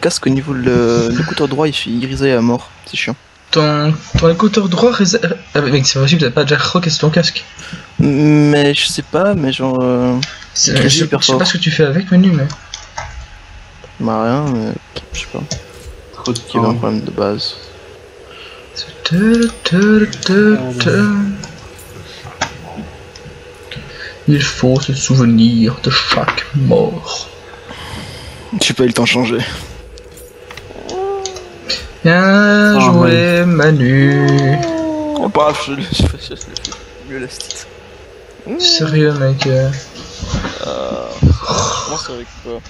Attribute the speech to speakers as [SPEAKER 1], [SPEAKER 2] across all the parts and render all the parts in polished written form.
[SPEAKER 1] casque au niveau de l'écouteur droit, il grisait à mort. C'est chiant.
[SPEAKER 2] Ton écouteur droit mec, c'est possible, t'as pas déjà recassé ton casque.
[SPEAKER 1] Mais je sais pas, mais genre.
[SPEAKER 2] Je sais pas ce que tu fais avec, Manu, mais.
[SPEAKER 1] Bah rien, mais je sais pas.
[SPEAKER 3] Trop de
[SPEAKER 1] Il y avait un problème de base.
[SPEAKER 2] Il faut se souvenir de chaque mort.
[SPEAKER 1] J'ai pas eu le temps de changer.
[SPEAKER 2] Bien joué, Manu.
[SPEAKER 1] Oh, bref, je l'ai fait mieux la style.
[SPEAKER 2] Sérieux, mec.
[SPEAKER 1] Comment ça récupère?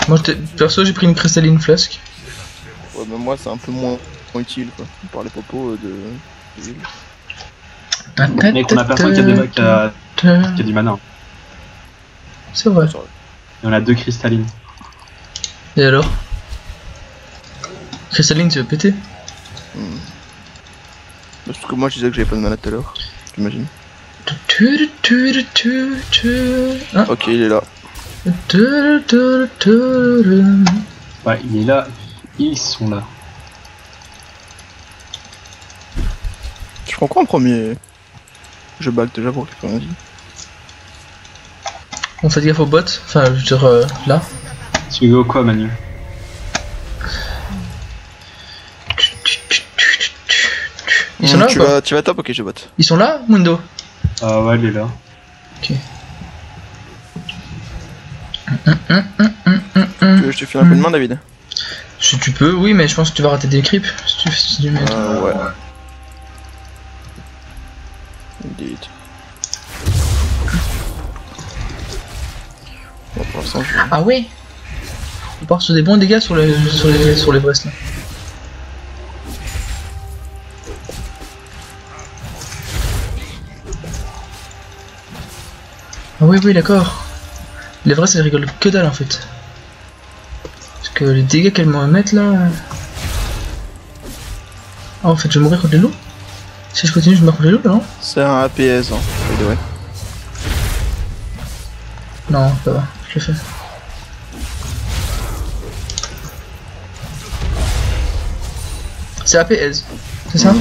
[SPEAKER 2] Moi, perso, j'ai pris une cristalline flasque.
[SPEAKER 1] Ouais, mais moi, c'est un peu moins utile, quoi. Par les propos de ville.
[SPEAKER 3] Mec, on a personne qui a des mecs qui a du mana.
[SPEAKER 2] C'est vrai.
[SPEAKER 3] Et on a 2 cristallines.
[SPEAKER 2] Et alors? Cristalline, tu veux péter?
[SPEAKER 1] Parce que moi, je disais que j'avais pas de mana tout à l'heure. J'imagine.
[SPEAKER 2] Ah.
[SPEAKER 1] Ok, il est là.
[SPEAKER 3] Ouais, il est là. Ils sont là.
[SPEAKER 1] Je prends quoi en premier? Je back déjà pour quelqu'un dit.
[SPEAKER 2] On fait gaffe aux bots. Enfin, je veux dire, là.
[SPEAKER 3] Tu veux quoi, Manu?
[SPEAKER 2] Ils sont là ou pas?
[SPEAKER 1] Tu vas top? Ok, je bot.
[SPEAKER 2] Ils sont là, Mundo?
[SPEAKER 3] Ah ouais, il est là.
[SPEAKER 2] Ok.
[SPEAKER 1] Tu veux que je te file un coup de main, David?
[SPEAKER 2] Si tu peux, oui, mais je pense que tu vas rater des creeps si tu mets.
[SPEAKER 1] Ouais. Indeed. Bon, pour l'instant, je...
[SPEAKER 2] Ah ouais. On part sur des bons dégâts sur les Brest là. Ah oui, d'accord. Les Brest elles rigolent que dalle en fait. Parce que les dégâts qu'elles m'en mettent là. Ah, en fait, je vais mourir contre les loups. Si je continue, je meurs contre les loups là, non?
[SPEAKER 1] C'est un APS, hein, by the way.
[SPEAKER 2] Non, ça va, je l'ai fait. C'est APS, c'est ça?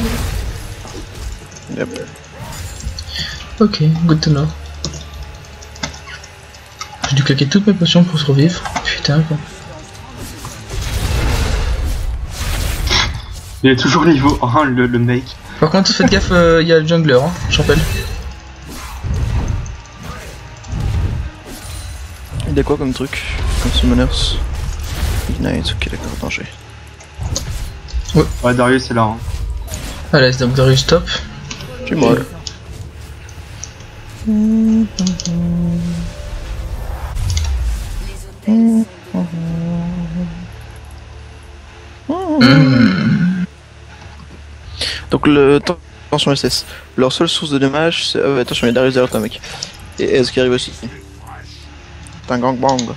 [SPEAKER 1] Yep.
[SPEAKER 2] Ok, good to know. J'ai dû claquer toutes mes potions pour survivre. Putain quoi.
[SPEAKER 3] Il est toujours niveau 1, le mec.
[SPEAKER 2] Par contre, faites gaffe, il y a le jungler, hein, je rappelle.
[SPEAKER 1] Il y a quoi comme truc? Comme summoners? Ignite, ok, d'accord, danger.
[SPEAKER 3] Ouais, Darius est là. Hein.
[SPEAKER 2] Allez, donc Darius stop.
[SPEAKER 1] Tu es molle. Donc attention SS. Leur seule source de dommages, c'est... attention, il y a Darius derrière toi, mec. Et Ez qui arrive aussi. C'est un gangbang.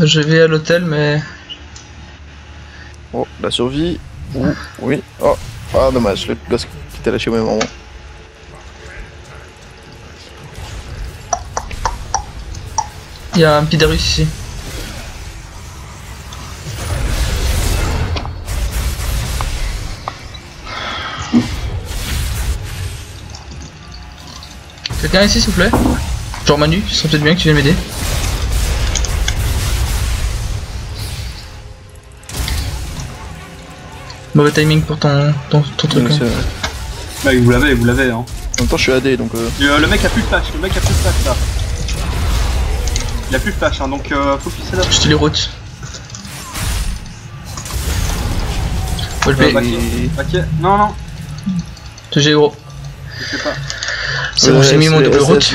[SPEAKER 2] Je vais à l'hôtel, mais...
[SPEAKER 1] Oh, la survie. Ouh, oui. Oh, ah dommage, le gosse qui t'a lâché au même moment.
[SPEAKER 2] Il y a un petit Darius ici. Quelqu'un ici s'il vous plaît? Genre Manu, ce serait peut-être bien que tu viennes m'aider. Mauvais timing pour ton truc.
[SPEAKER 1] Donc,
[SPEAKER 3] Mec, vous l'avez, hein.
[SPEAKER 1] en même temps, je suis AD donc.
[SPEAKER 3] Le mec a plus de flash, là. Il a plus de flash, hein, donc faut qu'il s'adapte.
[SPEAKER 2] Je te les route.
[SPEAKER 3] Ok, non.
[SPEAKER 2] Te j'ai gros.
[SPEAKER 3] Je sais pas.
[SPEAKER 2] C'est bon, j'ai mis mon double route.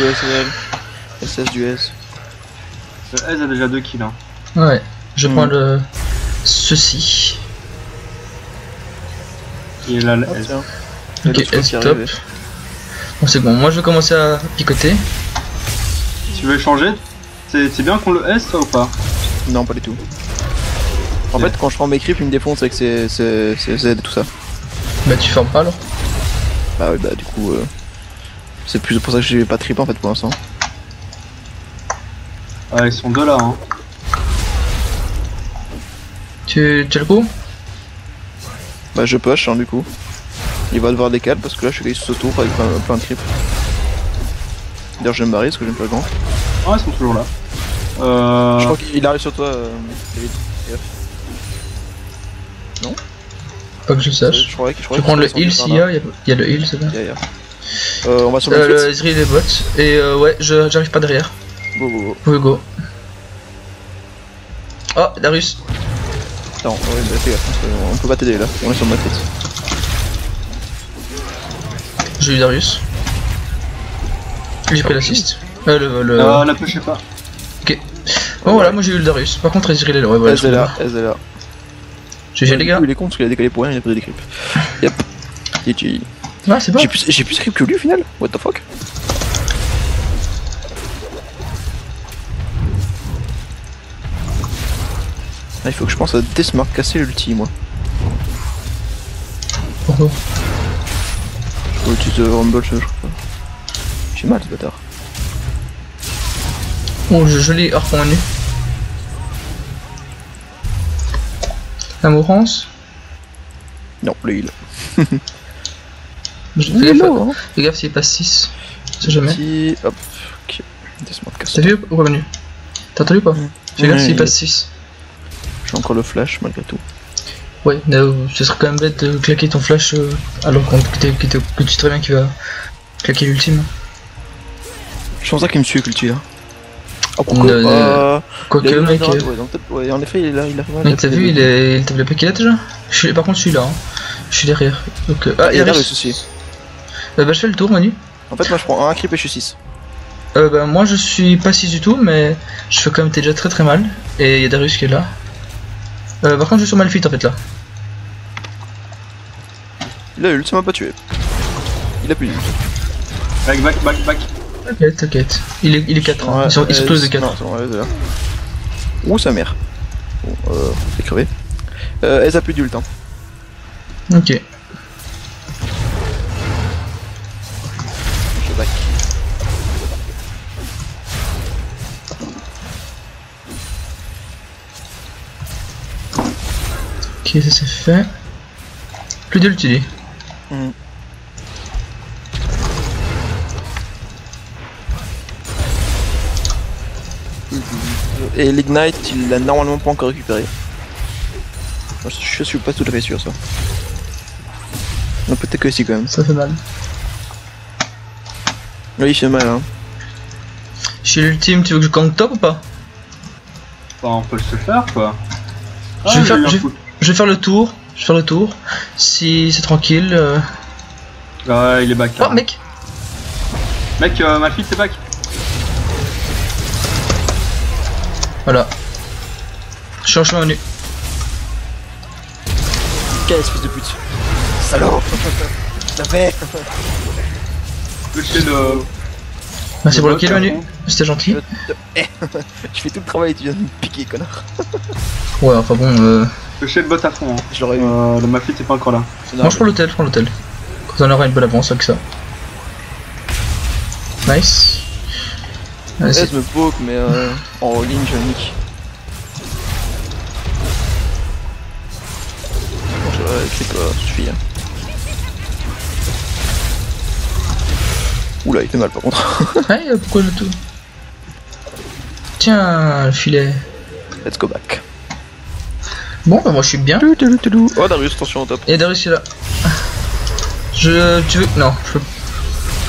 [SPEAKER 1] SS du S.
[SPEAKER 3] Ez a déjà 2 kills. Hein.
[SPEAKER 2] Ouais, je prends le... ceci.
[SPEAKER 3] Il est là, le
[SPEAKER 1] Ah,
[SPEAKER 3] Ez.
[SPEAKER 1] tiens.
[SPEAKER 2] Ok, S top. Bon c'est bon, moi je vais commencer à picoter.
[SPEAKER 3] Tu veux changer? C'est bien qu'on le S, toi, ou pas?
[SPEAKER 1] Non, pas du tout. En fait, quand je prends mes creeps, ils me défoncent avec c'est Z et tout ça.
[SPEAKER 2] Bah tu fermes pas alors.
[SPEAKER 1] Bah oui, bah du coup, c'est plus pour ça que j'ai pas trip en fait pour l'instant.
[SPEAKER 3] Ah, ils sont deux là, hein.
[SPEAKER 2] Tu as le coup?
[SPEAKER 1] Bah je push hein, du coup. Il va devoir décaler parce que là je suis sous ce tour avec plein de creep. D'ailleurs je vais me barrer parce que j'aime pas le grand.
[SPEAKER 3] Ah, ils sont toujours là.
[SPEAKER 1] Je crois qu'il arrive sur toi, David. Non?
[SPEAKER 2] Pas que je sache.
[SPEAKER 1] Je
[SPEAKER 2] vais prendre le heal s'il y a, il y a le heal, c'est bon.
[SPEAKER 1] On va sur le
[SPEAKER 2] le Ezreal est bot, et ouais, j'arrive pas derrière.
[SPEAKER 1] Go.
[SPEAKER 2] Go. Oh, Darius.
[SPEAKER 1] Non, ouais, bah, fais gaffe, on peut pas t'aider là, on est sur ma tête.
[SPEAKER 2] J'ai eu Darius. J'ai pris l'assist.
[SPEAKER 3] La push, je sais pas.
[SPEAKER 2] Ok. Bon voilà, moi j'ai eu le Darius. Par contre, Ezreal est là. Ouais, voilà,
[SPEAKER 1] Elle est là.
[SPEAKER 2] GG les gars.
[SPEAKER 1] Il est con parce qu'il a décalé pour rien, il a pris des creeps. Yep. GG.
[SPEAKER 2] Ouais, c'est bon.
[SPEAKER 1] J'ai plus de creep que lui au final. What the fuck? Ah, il faut que je pense à Deathmark casser l'ulti moi.
[SPEAKER 2] Pourquoi?
[SPEAKER 1] Je vais utiliser Rumble, je crois. J'ai mal ce bâtard.
[SPEAKER 2] Oh, j'ai joli harpon à nu. La mourance?
[SPEAKER 1] Non, le heal.
[SPEAKER 2] Fais gaffe s'il passe 6. C'est jamais.
[SPEAKER 1] Petit... Hop, ok. Deathmark casse.
[SPEAKER 2] T'as vu ou pas Manu? T'as entendu ou pas? Fais gaffe s'il passe 6.
[SPEAKER 1] J'ai encore le flash malgré tout.
[SPEAKER 2] Ouais, ce serait quand même bête de claquer ton flash alors que tu sais très bien qu'il va claquer l'ultime.
[SPEAKER 1] Je pense ça qu'il me suit avec l'ulti là. Oh pourquoi
[SPEAKER 2] quoique mec.
[SPEAKER 1] Ouais, en effet il est là, il a vraiment.
[SPEAKER 2] Mec t'as vu, t'as vu la qu'il a déjà? Par contre celui-là, hein. Je suis derrière. Donc,
[SPEAKER 1] il y a le souci.
[SPEAKER 2] Bah je fais le tour Manu.
[SPEAKER 1] En fait moi je prends un creep et je suis 6.
[SPEAKER 2] Bah moi je suis pas 6 du tout mais je fais quand même déjà très mal. Et il y a Darius qui est là. Par contre je suis sur Malphite en fait là.
[SPEAKER 1] Il a ult, ça m'a pas tué. Il a plus d'ult.
[SPEAKER 3] Back.
[SPEAKER 2] T'inquiète. Il est 4 hein. Ils sont tous de 4.
[SPEAKER 1] Non, c'est bon, ouais, c'est là. Ouh sa mère. Bon, c'est crevé. Elle a plus d'ult hein.
[SPEAKER 2] Ok.
[SPEAKER 1] Je back.
[SPEAKER 2] Ok, ça c'est fait. Plus d'ult il est.
[SPEAKER 1] Et l'ignite il l'a normalement pas encore récupéré. Je suis pas tout à fait sûr ça. Non peut-être que si quand même.
[SPEAKER 2] Ça fait mal.
[SPEAKER 1] Oui il fait mal hein.
[SPEAKER 2] Chez l'ultime, tu veux que je gank top ou pas?
[SPEAKER 3] Bah, on peut se faire quoi.
[SPEAKER 2] Je vais faire le tour. Si c'est tranquille.
[SPEAKER 3] Ouais, il est back.
[SPEAKER 2] Oh mec.
[SPEAKER 3] Mec, Malphite c'est back.
[SPEAKER 2] Voilà. Je suis en chemin nu.
[SPEAKER 1] Quelle espèce de pute. Salaud. La paix.
[SPEAKER 2] Merci pour le kill Manu. C'était gentil.
[SPEAKER 1] Je fais tout le travail et tu viens de me piquer connard.
[SPEAKER 2] Ouais enfin bon
[SPEAKER 3] Le le bot à fond hein.
[SPEAKER 1] Je l'aurais eu.
[SPEAKER 3] Le Malphite c'est pas encore là.
[SPEAKER 2] Moi je prends l'hôtel, Quand on aura une bonne avance avec ça. Nice.
[SPEAKER 1] Elle me poke mais en ligne je nique. Je clip suffit hein. Oula il fait mal par contre.
[SPEAKER 2] Ouais pourquoi le tout? Tiens le filet.
[SPEAKER 1] Let's go back.
[SPEAKER 2] Bon bah moi je suis bien.
[SPEAKER 1] Oh Darius attention au top.
[SPEAKER 2] Et Darius est là. Tu veux... Non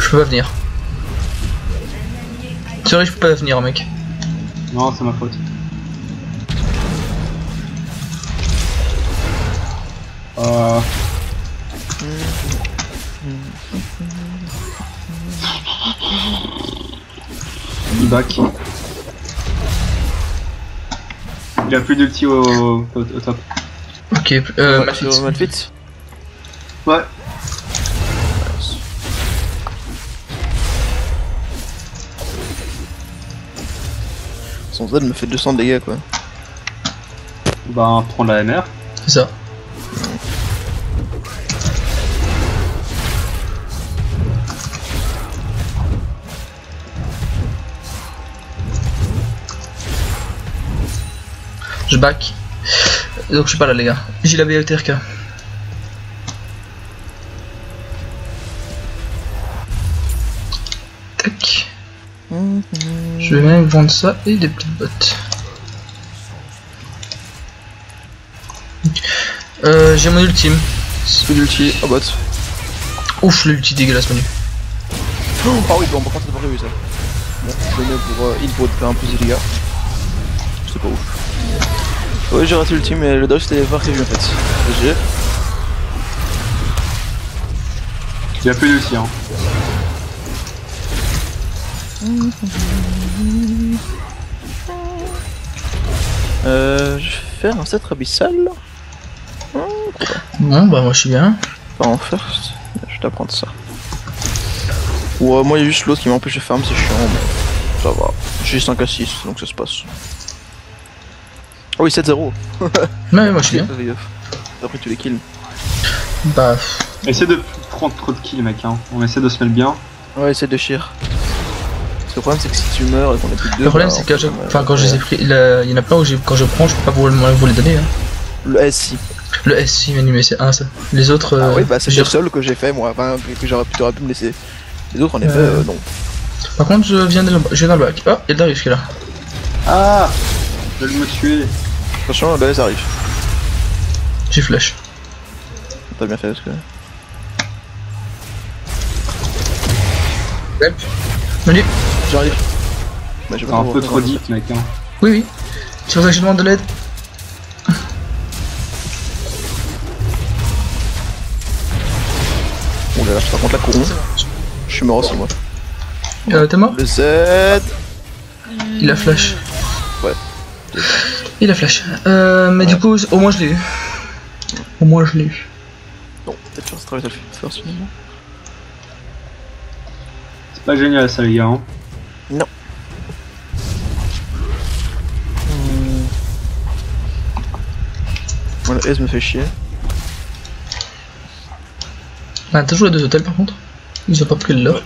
[SPEAKER 2] je peux pas venir. Sorry je peux pas venir mec.
[SPEAKER 3] Non c'est ma faute. Back. Il a plus d'ulti au top.
[SPEAKER 2] Ok,
[SPEAKER 1] Malphite.
[SPEAKER 3] Ouais.
[SPEAKER 1] Son Z me fait 200 de dégâts quoi.
[SPEAKER 3] Bah prends la MR.
[SPEAKER 2] C'est ça. Je back. Donc je suis pas là les gars. J'ai la BATRK. Tac. Je vais même vendre ça et des petites bottes. J'ai mon ultime.
[SPEAKER 1] C'est l'ulti, oh bot.
[SPEAKER 2] Ouf, l'ulti dégueulasse Manu.
[SPEAKER 1] Oh oui, bon, par contre, c'est pas prévu ça. Bon, je le mets pour heal pour faire un plus de dégâts. C'est pas ouf. Ouais, j'ai raté l'ultime, mais le dodge c'était pas prévu en fait. GG.
[SPEAKER 3] Il a plus d'ulti, hein.
[SPEAKER 1] Je vais faire un set abyssal.
[SPEAKER 2] Bon bah moi je suis bien.
[SPEAKER 1] Pas en first, je vais t'apprendre ça. Ouais, moi il y a juste l'autre qui m'empêche de farm, c'est chiant, mais ça va. J'ai 5 à 6, donc ça se passe. Oh oui, 7-0.
[SPEAKER 2] Ouais, moi je suis bien.
[SPEAKER 1] Après tu les kills.
[SPEAKER 2] Bah.
[SPEAKER 3] Essaye de prendre trop de kills, mec, hein. On essaie de se mettre bien.
[SPEAKER 1] Ouais, essaie de chier. Parce que le problème c'est que si tu meurs et qu'on est plus que deux.
[SPEAKER 2] Le problème c'est que quand je les ai pris, il y en a plein où quand je prends, je peux pas vous les donner. Hein.
[SPEAKER 1] Le S si.
[SPEAKER 2] Le S si, mais c'est un ça. Les autres.
[SPEAKER 1] Ah oui, bah c'est le seul que j'ai fait moi, enfin que j'aurais pu me laisser. Les autres en effet, non.
[SPEAKER 2] Par contre, je viens dans le bac. Oh, il y a Darius qui est là.
[SPEAKER 3] Ah, je vais me tuer.
[SPEAKER 1] Attention, le S arrive.
[SPEAKER 2] J'ai flash.
[SPEAKER 1] T'as bien fait parce que.
[SPEAKER 2] Manu.
[SPEAKER 1] J'arrive. Bah,
[SPEAKER 3] C'est un peu trop deep, mec, hein.
[SPEAKER 2] Oui, oui. C'est pour ça que je demande de l'aide.
[SPEAKER 1] Bon, là, je par contre la couronne. Je suis mort aussi, moi.
[SPEAKER 2] T'es mort?
[SPEAKER 1] Le Z.
[SPEAKER 2] Il a flash.
[SPEAKER 1] Ouais.
[SPEAKER 2] Il a flash. Mais du coup, au moins je l'ai eu. Au moins je l'ai eu.
[SPEAKER 1] Bon, peut-être faire ce travail à le faire finalement.
[SPEAKER 3] C'est pas génial ça, les gars, hein.
[SPEAKER 1] Non. Bon, le S me fait chier.
[SPEAKER 2] Ah, t'as joué à 2 hôtels par contre? Ils ont pas pris le leur.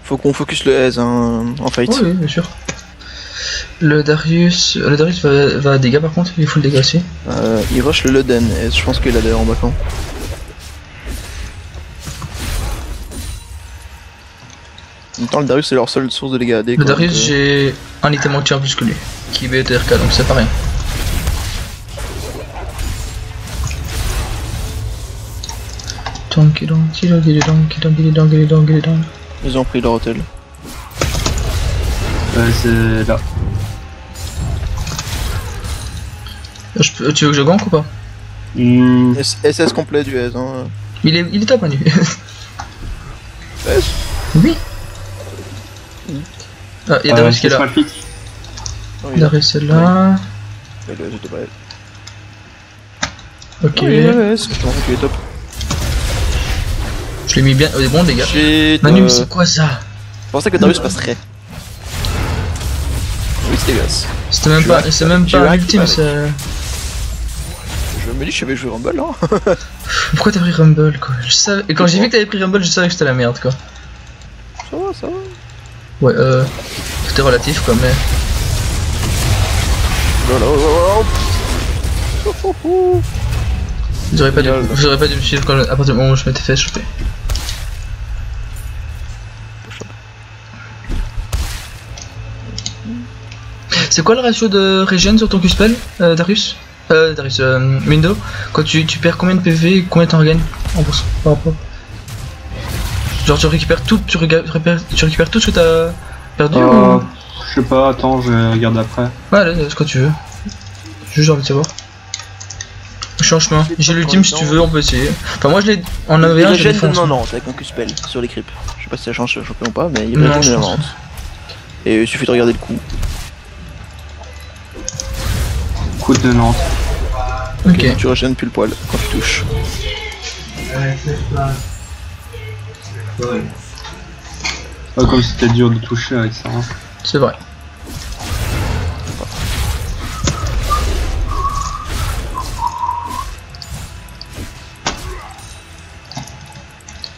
[SPEAKER 1] Faut qu'on focus le S hein, en fight.
[SPEAKER 2] Oui, bien sûr. Le Darius va à dégâts par contre, il est full dégâts aussi.
[SPEAKER 1] Il rush le Loden, et je pense qu'il a d'ailleurs en backant. En même temps, le Darius c'est leur seule source de dégâts AD.
[SPEAKER 2] Le Darius, j'ai un item entier en plus que lui, qui est BTRK, donc c'est pas rien.
[SPEAKER 1] Ils ont pris leur hôtel.
[SPEAKER 3] Ouais, c'est là.
[SPEAKER 2] Tu veux que je gank ou pas?
[SPEAKER 1] SS complet du S hein.
[SPEAKER 2] Il est top Manu.
[SPEAKER 1] S.
[SPEAKER 2] Oui. Ah, il y a Darius qui est là. Darius est là.
[SPEAKER 1] J'étais pas.
[SPEAKER 2] Ok.
[SPEAKER 1] Oui, S, je pense qu'il est top.
[SPEAKER 2] Je l'ai mis bien, des bons dégâts. Manu, mais c'est quoi ça?
[SPEAKER 1] Je pensais que Darius passerait. Oui, c'est dégueulasse.
[SPEAKER 2] C'est même pas un ultime, c'est...
[SPEAKER 1] Je me dis que je savais jouer Rumble hein.
[SPEAKER 2] Pourquoi t'as pris Rumble quoi? Je savais... Et quand j'ai vu que t'avais pris Rumble, je savais que c'était la merde quoi.
[SPEAKER 1] Ça va, ça va.
[SPEAKER 2] Ouais, tout est relatif quoi, mais... Vous aurez pas dû me suivre quand à partir du moment où je m'étais fait choper. C'est quoi le ratio de regen sur ton Q-spell, Darius? Window, quand tu perds combien de PV et combien t'en regagnes en plus par rapport? Genre tu récupères tout, tu récupères tout ce que t'as perdu ou...
[SPEAKER 3] Je sais pas, attends, je regarde après.
[SPEAKER 2] Ouais, allez, ce que tu veux. Juste j'ai envie de savoir. Je suis en chemin, j'ai l'ultime si tu veux, on peut essayer. Enfin moi je l'ai en avait un, je l'ai fait en
[SPEAKER 1] 90 avec mon Q-spell sur les creeps. Je sais pas si ça change choper ou pas, mais il régène 90. Et il suffit de regarder le coup.
[SPEAKER 3] Coup de 90.
[SPEAKER 2] Ok.
[SPEAKER 1] Tu régènes plus le poil quand tu touches.
[SPEAKER 3] Pas comme c'était dur de toucher avec ça. Hein.
[SPEAKER 2] C'est vrai.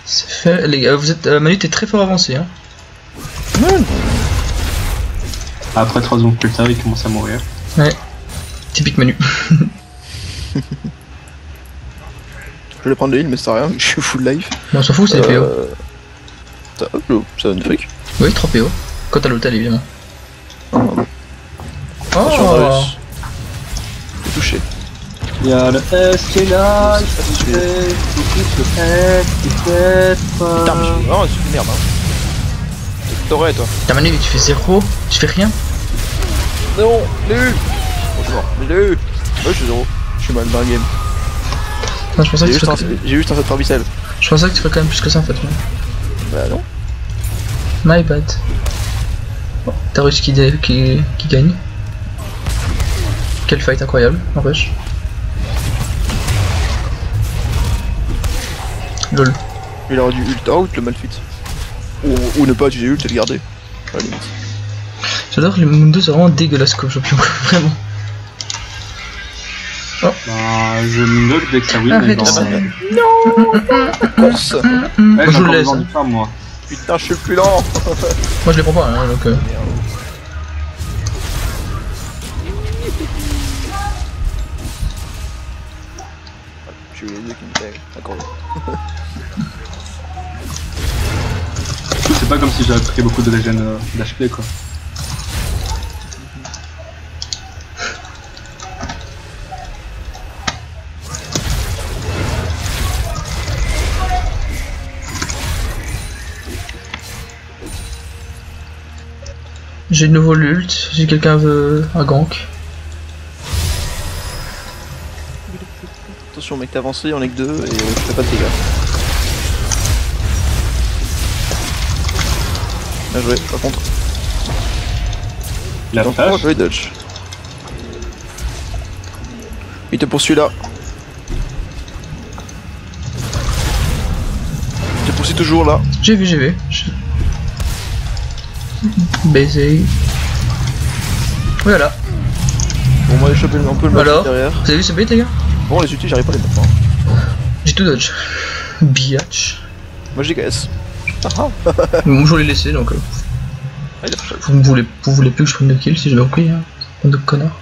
[SPEAKER 2] C'est fait, les gars, vous êtes... Manu, t'es très fort avancé, hein.
[SPEAKER 3] Après 3 secondes plus tard, il commence à mourir.
[SPEAKER 2] Ouais. Typique Manu.
[SPEAKER 1] Je vais prendre les heals, mais ça sert à rien, je suis full life.
[SPEAKER 2] Bon, on s'en fout, c'est des PO.
[SPEAKER 1] Ça donne fric.
[SPEAKER 2] Oui, 3 PO. Quand t'as l'hôtel, évidemment.
[SPEAKER 1] Attention,
[SPEAKER 2] Oh
[SPEAKER 1] Darius. J'ai touché.
[SPEAKER 3] Y'a le S qui est là, il fait le S qui fait
[SPEAKER 1] Putain, mais je... Oh, c'est une merde, hein. T'aurais, toi.
[SPEAKER 2] T'as Manu, tu fais 0, tu fais rien.
[SPEAKER 1] Non, je l'ai eu. Bonjour, je l'ai eu. Ouais, je suis 0. Je suis mal dans le game.
[SPEAKER 2] Non, je pensais
[SPEAKER 1] J'ai
[SPEAKER 2] que tu
[SPEAKER 1] juste,
[SPEAKER 2] ferais...
[SPEAKER 1] j'ai juste un set Farbicel.
[SPEAKER 2] Je pensais que tu ferais quand même plus que ça en fait. Ouais.
[SPEAKER 1] Bah non.
[SPEAKER 2] My bad. Bon, Darius qui gagne. Quel fight incroyable, n'empêche. Lol.
[SPEAKER 1] Il aurait dû ult out le Malphite. Ou ne pas utiliser ult et le garder. À la limite.
[SPEAKER 2] J'adore que les Mundo c'est vraiment dégueulasse comme champion, vraiment.
[SPEAKER 3] Bah, je me note dès que ça win, mais
[SPEAKER 2] Arrête
[SPEAKER 3] dans...
[SPEAKER 2] ça.
[SPEAKER 1] Course.
[SPEAKER 3] Ouais,
[SPEAKER 2] Moi,
[SPEAKER 3] j'ai
[SPEAKER 2] je vous
[SPEAKER 3] encore
[SPEAKER 2] le laisse.
[SPEAKER 3] besoin du farm, moi.
[SPEAKER 1] Putain, je suis le plus lent.
[SPEAKER 2] Moi je les prends pas, hein, donc
[SPEAKER 1] Je suis les deux qui me taguent. D'accord.
[SPEAKER 3] C'est pas comme si j'avais pris beaucoup de régène d'HP, quoi.
[SPEAKER 2] j'ai de nouveau l'ult si quelqu'un veut un gank.
[SPEAKER 1] Attention, mec, t'es avancé, on est que 2 et je fais pas de dégâts. Bien joué, par contre.
[SPEAKER 3] La
[SPEAKER 1] Donc,
[SPEAKER 3] flash.
[SPEAKER 1] jouer dodge. Il te poursuit là. Il te poursuit toujours là.
[SPEAKER 2] J'ai vu. Baiser. Voilà.
[SPEAKER 1] Bon, moi, j'ai chopé un peu le match
[SPEAKER 2] Alors,
[SPEAKER 1] derrière.
[SPEAKER 2] vous avez vu ce bait les gars?
[SPEAKER 1] Bon, les outils, j'arrive pas à les mettre. Hein.
[SPEAKER 2] J'ai tout dodge. Biatch.
[SPEAKER 1] Moi, j'ai KS. Ah,
[SPEAKER 2] Bon, je voulais laisser donc.
[SPEAKER 1] il a touché.
[SPEAKER 2] Vous voulez plus que je prenne de kills si j'ai bien compris, hein. Bande de connards.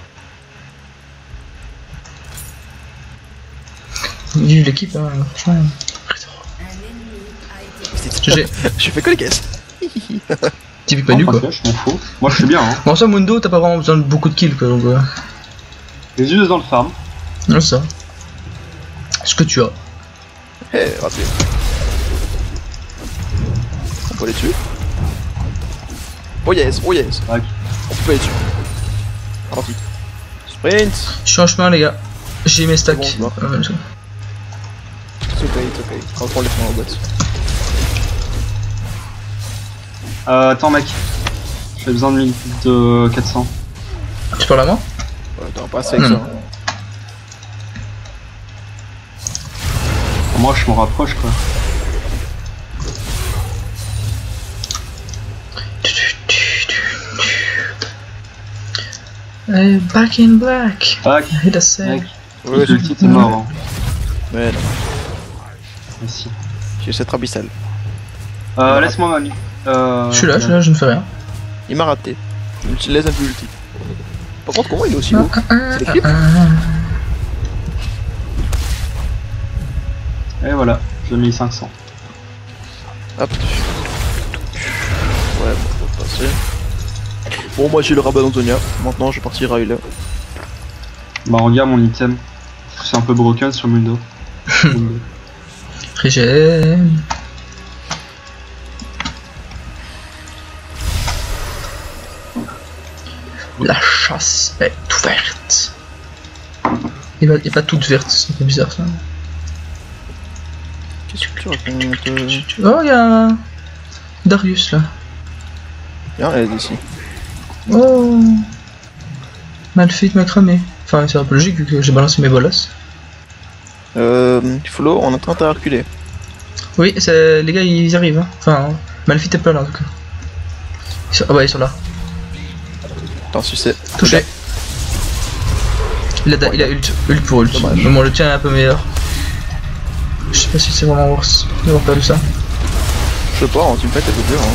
[SPEAKER 2] Vive l'équipe, hein, franchement. GG.
[SPEAKER 1] J'ai fait que les caisses.
[SPEAKER 2] Typique Manu quoi.
[SPEAKER 3] Je m'en fous. Moi, je suis bien, hein.
[SPEAKER 2] Bon, ça, Mundo, t'as pas vraiment besoin de beaucoup de kills quoi, donc.
[SPEAKER 3] Les yeux dans le farm.
[SPEAKER 2] Non, ça. Ce que tu as.
[SPEAKER 1] Eh, raté. On peut les tuer. Oh yes, oh yes.
[SPEAKER 3] Ouais.
[SPEAKER 1] On peut les tuer. Parti. Sprint.
[SPEAKER 2] Je suis en chemin, les gars. J'ai mes stacks.
[SPEAKER 1] C'est bon,
[SPEAKER 2] C'est bon.
[SPEAKER 1] C'est ok. On va prendre les points en boîte.
[SPEAKER 3] Attends, mec. J'ai besoin de 400.
[SPEAKER 2] Tu parles à moi?
[SPEAKER 1] Ouais, t'auras pas assez avec ça. Hein.
[SPEAKER 3] Moi, je m'en rapproche, quoi.
[SPEAKER 2] Back in black.
[SPEAKER 3] Tac,
[SPEAKER 2] Hit a save.
[SPEAKER 3] mec.
[SPEAKER 1] Ouais,
[SPEAKER 3] Le titre est mort, hein.
[SPEAKER 1] Mais non,
[SPEAKER 3] Merci.
[SPEAKER 1] j'ai cette abyssale.
[SPEAKER 3] Laisse-moi Manu.
[SPEAKER 2] Je suis là, je ne fais rien.
[SPEAKER 1] Il m'a raté. Je laisse un peu ulti. Par contre, comment il est aussi haut? C'est les clips?
[SPEAKER 3] Et voilà, j'ai mis 500.
[SPEAKER 1] Hop. Ouais, bon, faut passer. Bon, moi j'ai le rabat d'Antonia. Maintenant, je partirai là.
[SPEAKER 3] Bah, regarde mon item. C'est un peu broken sur Mundo.
[SPEAKER 2] Régène. La chasse est ouverte. Et pas toute verte, c'est un peu bizarre ça.
[SPEAKER 1] Qu'est-ce que tu racontes?
[SPEAKER 2] Oh, il y a Darius là.
[SPEAKER 1] Viens, elle est ici.
[SPEAKER 2] Oh, Malphite m'a cramé. Enfin, c'est un peu logique vu que j'ai balancé mes bolas.
[SPEAKER 1] Flo, on est en train de reculer.
[SPEAKER 2] Oui, les gars ils y arrivent. Hein. Enfin, Malphite est pas là en tout cas. Ah bah ils sont là.
[SPEAKER 1] Attends, si c'est.
[SPEAKER 2] Touché. Il a ult pour ult.
[SPEAKER 1] Dommage.
[SPEAKER 2] Mais bon, le tien est un peu meilleur. Je sais pas si c'est vraiment worse d'avoir perdu ça.
[SPEAKER 1] Je sais pas, en teamfight, elle peut dur. Hein.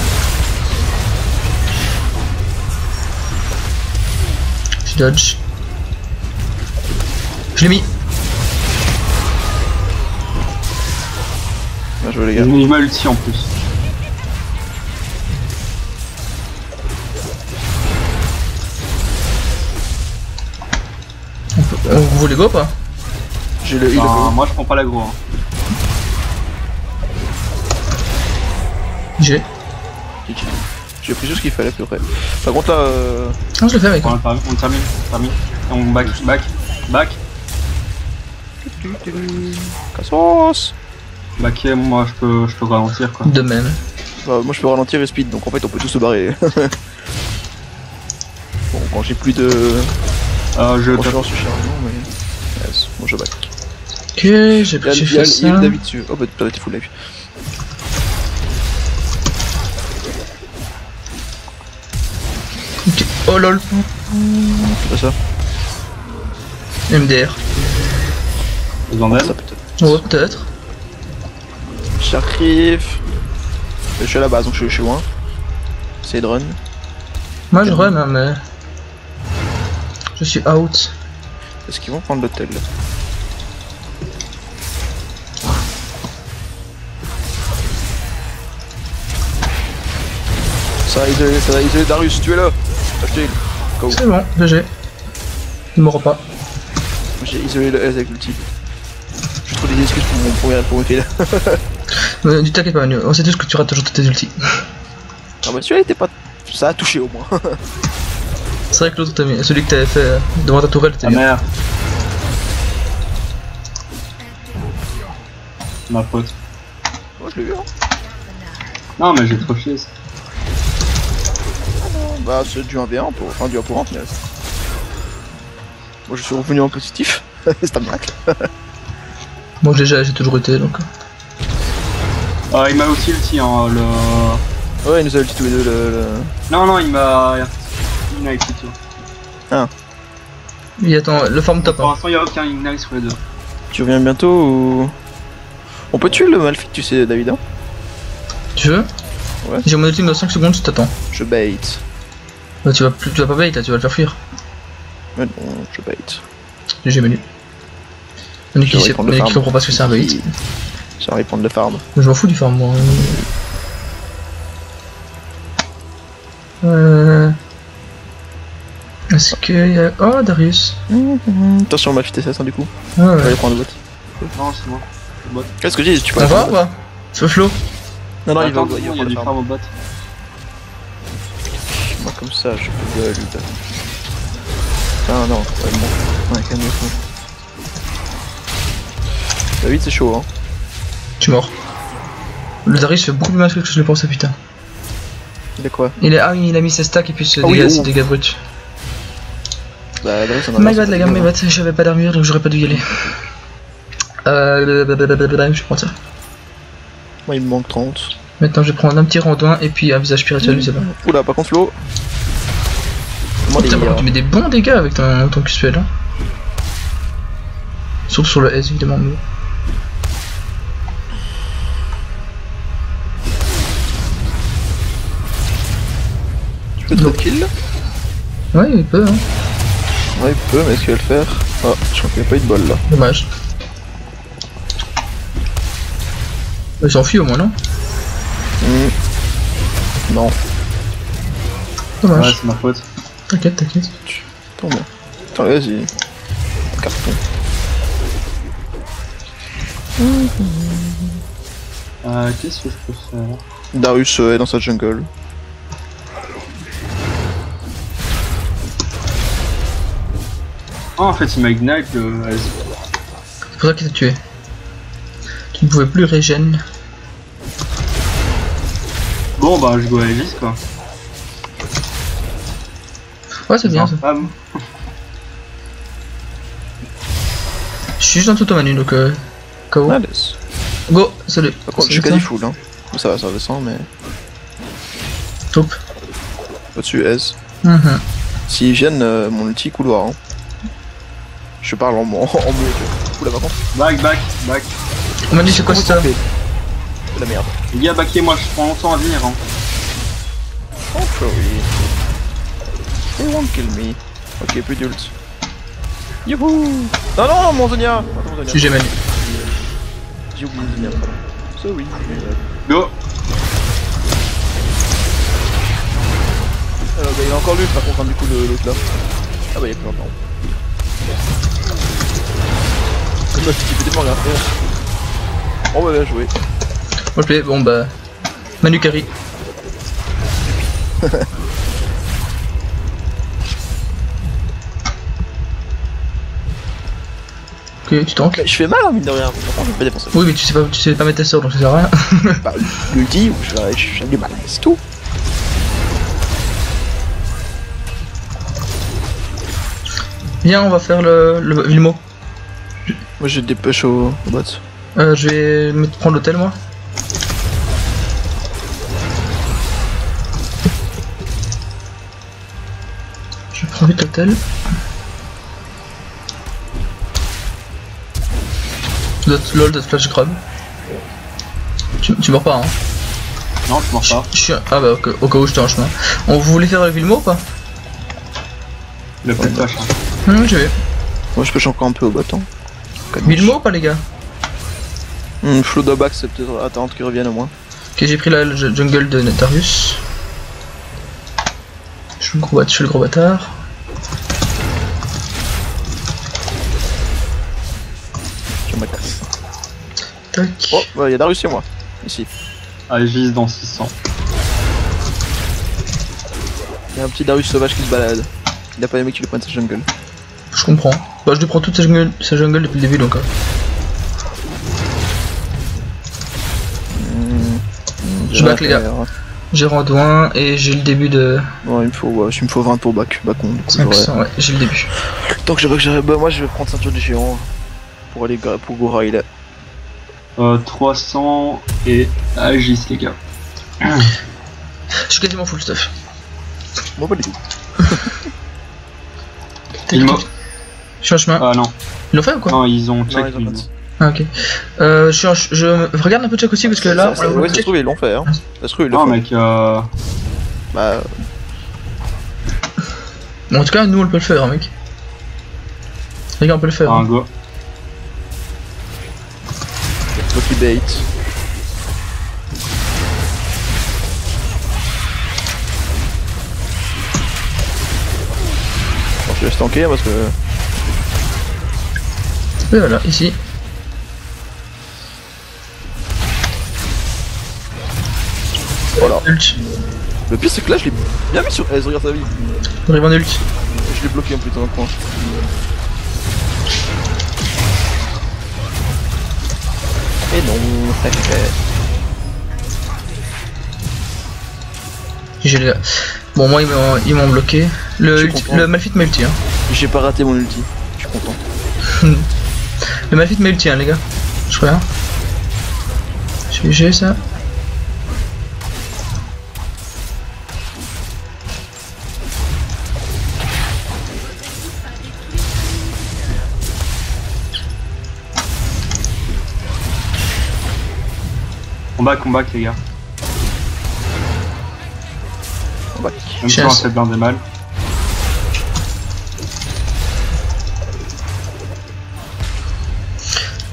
[SPEAKER 2] Je dodge. Je l'ai mis.
[SPEAKER 1] Bien joué les
[SPEAKER 3] J'ai
[SPEAKER 1] gars.
[SPEAKER 3] mis ma ulti en plus.
[SPEAKER 2] Vous voulez go ou pas?
[SPEAKER 1] J'ai le heal.
[SPEAKER 3] Enfin, moi je prends pas l'aggro. Hein.
[SPEAKER 2] J'ai.
[SPEAKER 1] J'ai pris tout ce qu'il fallait à peu près. Par contre là,
[SPEAKER 2] Non, je le fais avec.
[SPEAKER 3] On termine. Et on back.
[SPEAKER 1] Cassos.
[SPEAKER 3] Backer, moi je peux ralentir quoi.
[SPEAKER 2] De même.
[SPEAKER 1] Bah, moi je peux ralentir et speed, donc en fait on peut tous se barrer. Bon, quand j'ai plus de...
[SPEAKER 3] Je
[SPEAKER 1] Bon, j'en suis chargement, mais... Yes, bon je back.
[SPEAKER 2] Ok, j'ai
[SPEAKER 1] Il y a
[SPEAKER 2] fait
[SPEAKER 1] le
[SPEAKER 2] ça.
[SPEAKER 1] David dessus. Oh bah t'es full life.
[SPEAKER 2] Ok. Oh lol.
[SPEAKER 1] C'est pas ça.
[SPEAKER 2] MDR.
[SPEAKER 3] Vous en
[SPEAKER 1] Ça
[SPEAKER 3] êtes
[SPEAKER 1] peut-être.
[SPEAKER 2] Ouais, peut-être.
[SPEAKER 1] J'arrive. Je suis à la base donc je suis loin. C'est de run.
[SPEAKER 2] Moi je run, hein, mais. Je suis out.
[SPEAKER 1] Est-ce qu'ils vont prendre l'hôtel là? Ça va isoler Darius, tu es là. Achetez. Go.
[SPEAKER 2] C'est bon, GG. Il mourra pas.
[SPEAKER 1] J'ai isolé le S avec l'ulti. Je trouve des excuses pour mon kill.
[SPEAKER 2] Du t'inquiète pas, Manu. On sait tous que tu rates toujours tes ultis.
[SPEAKER 1] Ah bah celui-là était pas... Ça a touché au moins.
[SPEAKER 2] C'est vrai que l'autre, celui que t'avais fait devant ta tourelle, c'était
[SPEAKER 3] Ah
[SPEAKER 2] bien.
[SPEAKER 3] merde. Ma faute.
[SPEAKER 1] Moi je l'ai vu hein.
[SPEAKER 3] Non mais j'ai trop chié.
[SPEAKER 1] Bah c'est du 1v1 pour... Enfin du 1 pour 1 mais... Moi je suis revenu en positif. C'est un miracle.
[SPEAKER 2] Moi j'ai toujours été donc.
[SPEAKER 3] Ah il m'a aussi ulti hein le...
[SPEAKER 1] Ouais il nous a ulti tous les deux le...
[SPEAKER 3] Non il m'a ignite tout.
[SPEAKER 2] Il attend le farm top.
[SPEAKER 3] Pour
[SPEAKER 2] Hein.
[SPEAKER 3] l'instant il y a aucun ignite sur les deux.
[SPEAKER 1] Tu reviens bientôt ou... On peut tuer le Malphite tu sais David hein.
[SPEAKER 2] Tu veux?
[SPEAKER 1] Ouais.
[SPEAKER 2] J'ai mon ultime dans 5 secondes, je t'attends.
[SPEAKER 1] Je bait.
[SPEAKER 2] Bah, tu vas pas bait là, tu vas le faire fuir.
[SPEAKER 1] Mais non, je bait.
[SPEAKER 2] GG Manu. Manu qui
[SPEAKER 1] J'aurais prendre le farm.
[SPEAKER 2] comprend pas ce que c'est un bait.
[SPEAKER 1] J'arrive à prendre le farm.
[SPEAKER 2] Je m'en fous du farm moi. Est-ce qu'il y a... Oh Darius.
[SPEAKER 1] Attention Malphite SS hein, du coup.
[SPEAKER 2] Ah
[SPEAKER 1] On va
[SPEAKER 2] ouais.
[SPEAKER 1] aller prendre le bot.
[SPEAKER 3] Non c'est moi. Le bot.
[SPEAKER 1] Qu'est-ce que je dis? Tu peux
[SPEAKER 2] On
[SPEAKER 1] aller
[SPEAKER 2] va
[SPEAKER 1] prendre
[SPEAKER 2] ou
[SPEAKER 1] le bot.
[SPEAKER 2] pas? Feu flow.
[SPEAKER 1] Non non il va
[SPEAKER 3] Attends, il y a
[SPEAKER 1] prendre
[SPEAKER 3] du
[SPEAKER 1] le farm.
[SPEAKER 3] farm au bot.
[SPEAKER 1] Moi comme ça je peux lui donner. Ah non, ouais bon. Ouais calme-toi. David c'est chaud hein.
[SPEAKER 2] Tu es mort. Le Darius fait beaucoup plus mal que je le pensais putain.
[SPEAKER 1] Il est quoi?
[SPEAKER 2] Il a mis ses stacks et puis ses
[SPEAKER 1] Ah oui,
[SPEAKER 2] dégâts,
[SPEAKER 1] oh.
[SPEAKER 2] ses dégâts bruts.
[SPEAKER 1] Bah Darius on a...
[SPEAKER 2] My bad les gars, my bad, j'avais pas d'armure donc j'aurais pas dû y aller. Je vais prendre ça.
[SPEAKER 1] Moi il me manque 30.
[SPEAKER 2] Maintenant je vais prendre un petit randouin et puis un visage spirituel, c'est bon.
[SPEAKER 1] Oula par contre Flo. Comment
[SPEAKER 2] Putain, par contre, tu mets des bons dégâts avec ton QSPL hein. Surtout sur le S évidemment mais...
[SPEAKER 1] Tu peux te kill là?
[SPEAKER 2] Ouais il peut hein.
[SPEAKER 1] Ouais il peut mais est-ce qu'il va le faire? Ah je crois qu'il n'y a pas eu de bol là.
[SPEAKER 2] Dommage. Il s'enfuit au moins non?
[SPEAKER 1] Non.
[SPEAKER 3] Ouais
[SPEAKER 2] Dommage.
[SPEAKER 3] c'est ma faute.
[SPEAKER 2] T'inquiète.
[SPEAKER 1] Attends moi. Attends vas-y. Carton.
[SPEAKER 3] Qu'est-ce que je peux faire?
[SPEAKER 1] Darius est dans sa jungle.
[SPEAKER 3] Ah en fait il m'a ignite le...
[SPEAKER 2] C'est pour ça qu'il t'a tué. Tu ne pouvais plus régène.
[SPEAKER 3] Bon bah je go à Elise quoi.
[SPEAKER 2] Ouais c'est bien ça.
[SPEAKER 3] Ah,
[SPEAKER 2] Je suis juste en tout au Manu donc KO.
[SPEAKER 1] Allez.
[SPEAKER 2] Go, salut.
[SPEAKER 1] Par contre je suis quasi full hein. Ça va ça redescend mais...
[SPEAKER 2] Top.
[SPEAKER 1] Au-dessus S. S'ils viennent mon ulti couloir hein. Je parle en mieux tu vois. Oula par contre.
[SPEAKER 3] back.
[SPEAKER 2] On m'a dit c'est quoi ça?
[SPEAKER 1] C'est la merde.
[SPEAKER 3] Les gars backé moi je prends longtemps à venir hein.
[SPEAKER 1] Oh sorry. They won't kill me. Ok plus d'ult. Youhou. Non mon Zonia. Attends Zonia.
[SPEAKER 2] GG Manu.
[SPEAKER 1] J'ai oublié Zonia pardon. Sorry.
[SPEAKER 3] Go.
[SPEAKER 1] Alors, bah, il a encore lui par contre, hein, du coup, l'autre là. Ah bah, il y a plus longtemps. C'est moi qui fais des rien faire. Oh bah, bien joué.
[SPEAKER 2] Ok, bon bah. Manu Carry. Ok, tu tankes.
[SPEAKER 1] Je fais mal, hein, mine de rien. Pourtant, je vais pas défoncer.
[SPEAKER 2] Oui, mais tu sais pas mettre ta sœur donc ça sert à rien.
[SPEAKER 1] Bah, l'ulti, j'ai du mal, c'est tout.
[SPEAKER 2] Viens, on va faire le Vilmo.
[SPEAKER 1] Moi, j'ai des push au bot.
[SPEAKER 2] Je vais me prendre l'hôtel moi. Je prends vite l'hôtel. Lol, de flash grab. Tu meurs pas hein?
[SPEAKER 3] Non, je meurs pas.
[SPEAKER 2] Ah bah au cas où j'étais en chemin. On voulait faire le Vilmo ou pas?
[SPEAKER 3] Il a plus de flash. Hein.
[SPEAKER 2] Je vais.
[SPEAKER 1] Moi, je push encore un peu au bot. Hein.
[SPEAKER 2] Vilmo ou pas les gars?
[SPEAKER 1] Flow de back, c'est peut-être attendre qu'il revienne au moins.
[SPEAKER 2] Ok, j'ai pris la jungle de Netarius. Je suis le gros bâtard.
[SPEAKER 1] Je me casse.
[SPEAKER 2] Tac.
[SPEAKER 1] Oh, bah, y'a Darius et moi, ici.
[SPEAKER 3] Allez, je vise dans 600.
[SPEAKER 1] Y'a un petit Darius sauvage qui se balade. Il a pas aimé qu'il lui prenne sa jungle.
[SPEAKER 2] Je comprends. Bah, je lui prends toute sa jungle depuis le début donc. Je back les gars. J'ai Randouin et j'ai le début de.
[SPEAKER 1] Ouais, il me faut 20 pour back. Bacon, du coup,
[SPEAKER 2] 500, ouais, j'ai le début.
[SPEAKER 1] Tant que j'aurais. Bah, moi je vais prendre ceinture du géant. Pour aller pour Gora, il est.
[SPEAKER 3] 300 et Agis, les gars.
[SPEAKER 2] Je suis quasiment full stuff.
[SPEAKER 1] Moi, pas du tout.
[SPEAKER 3] Il m'a.
[SPEAKER 2] Je suis en chemin.
[SPEAKER 3] Ah non.
[SPEAKER 2] Ils l'ont fait ou quoi?
[SPEAKER 3] Non, ils ont check.
[SPEAKER 1] Non, ils ont pas.
[SPEAKER 2] Ah, ok. Je regarde un peu de check aussi parce que là.
[SPEAKER 1] Ouais, ça se trouve, ils l'ont fait. Hein. Ça se trouve, ils l'ont
[SPEAKER 3] Non,
[SPEAKER 1] fait.
[SPEAKER 3] mec,
[SPEAKER 1] Bah.
[SPEAKER 2] Bon, en tout cas, nous on peut le faire, hein, mec. Les gars, on peut le faire.
[SPEAKER 3] un
[SPEAKER 2] Hein.
[SPEAKER 3] go.
[SPEAKER 1] Lucky bait. Bon, je laisse tanker parce que.
[SPEAKER 2] Et voilà, ici.
[SPEAKER 1] Voilà.
[SPEAKER 2] Ult.
[SPEAKER 1] Le pire, c'est que là, je l'ai bien mis sur S, regarde sa vie.
[SPEAKER 2] Arrive en ult.
[SPEAKER 1] Je l'ai bloqué en plus dans un coin. Et non, ça fait.
[SPEAKER 2] J'ai les gars. Bon, moi ils m'ont bloqué. Le Malphite m'a ulti. Hein.
[SPEAKER 1] J'ai pas raté mon ulti, je suis content.
[SPEAKER 2] Le Malphite m'a ulti, hein, les gars. Je crois. Hein. J'ai ça.
[SPEAKER 3] On back, les gars.
[SPEAKER 1] On back.
[SPEAKER 3] Même si on fait bien des mal.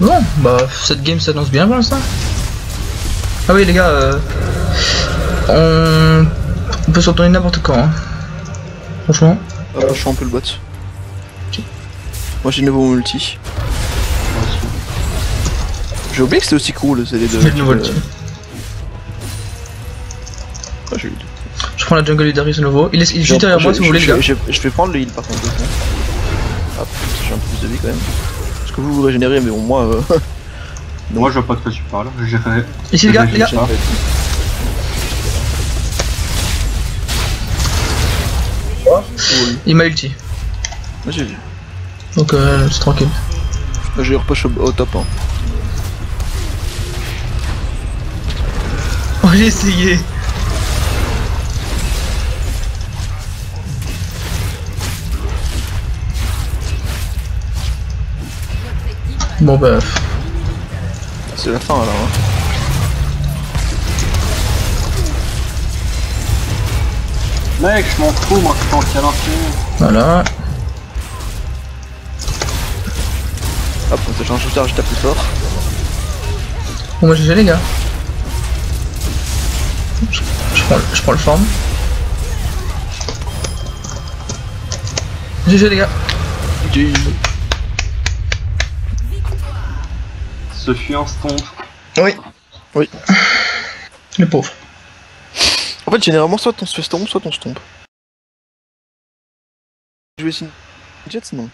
[SPEAKER 2] Bon, bah cette game s'annonce bien pour l'instant. Ah oui les gars, on peut s'en tourner n'importe quand. Hein. Franchement.
[SPEAKER 1] Ah bah, je suis un peu le bot. Moi j'ai de nouveau mon ulti. J'ai oublié que c'était aussi cool, c'est les deux.
[SPEAKER 2] J'ai de nouveau ulti.
[SPEAKER 1] Ah, j'ai eu.
[SPEAKER 2] Je prends la jungle de Darius de nouveau. Il est juste derrière moi si vous voulez les gars.
[SPEAKER 1] Je vais prendre le heal par contre. Ah, j'ai un peu plus de vie quand même. Parce que vous régénérez, mais bon, moi.
[SPEAKER 3] Moi, je vois pas de quoi tu parles. J'irai.
[SPEAKER 2] Ici, les gars, les gars. Il m'a ulti.
[SPEAKER 1] Moi j'ai vu.
[SPEAKER 2] Donc, c'est tranquille.
[SPEAKER 1] Moi j'ai repush au top. Hein.
[SPEAKER 2] Oh, j'ai essayé. Bon bah.
[SPEAKER 1] C'est la fin là. Hein.
[SPEAKER 3] Mec, je m'en fous, moi, je tank à l'infini.
[SPEAKER 2] Voilà.
[SPEAKER 1] Hop, on s'échange tout ça, je tape plus fort.
[SPEAKER 2] Bon, moi GG les gars. Je prends le forme. GG les gars.
[SPEAKER 3] Ce fut un stomp.
[SPEAKER 2] Oui.
[SPEAKER 1] Oui.
[SPEAKER 2] Le pauvre.
[SPEAKER 1] En fait, généralement, soit on se fait stomp, soit on se tombe. Je vais essayer Jets, non.